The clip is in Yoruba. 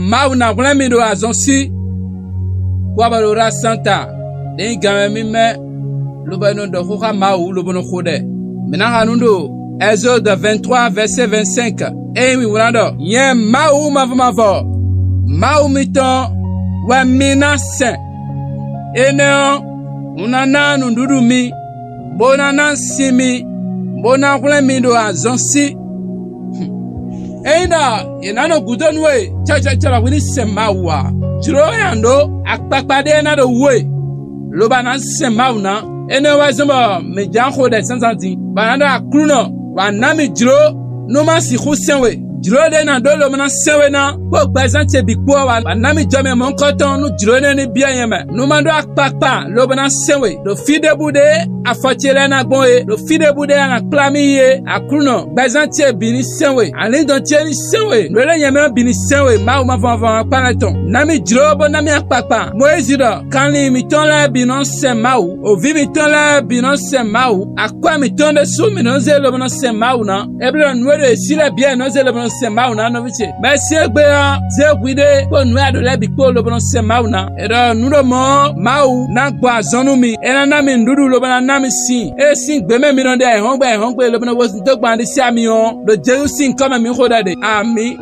mau na kula mi do azonsi kwa balora santa den game mi me lobano do khoka mau lobono khode mena hanundo Exode 23 verset 25 mi wulando ye mau mavmavo mau miton wa minase ene unana nundudu mi bonana simi bona kula mi do azonsi Eina yenano gudonwe cha wini semawa jiro yando akpakpade na do we loba na semauna ene wazoma me janko de sansanti bananda akruno wanami jiro no ma si khusenwe jiro de na do lo na sewe na po gbazante bikpo wa wanami jome mon koton no jiro ne bia yema no mando akpakpa loba na sewe do fide bude afotele na gboe do fide bude na klamiye akruno gbazante bini sewe ale don tieni sewe no le yema bini sewe ma ma van panaton nami jiro bo nami akpakpa moezi do kanli mi ton la binon semau o vi mi ton la binon semau akwa mi ton de su mi no ze loba na semau na ebro nwere sile bia no ze loba semau na no viche ba segbe ze gwide ko nu ado le bikpo lobo no semau na ero nudo mo mau na gba zonu mi ena na mi ndudu lobo na mi sin e sin gbe me mi no de ehon gbe lobo no wo sin to gba ndi si ami o do jesu sin kama mi khoda de ami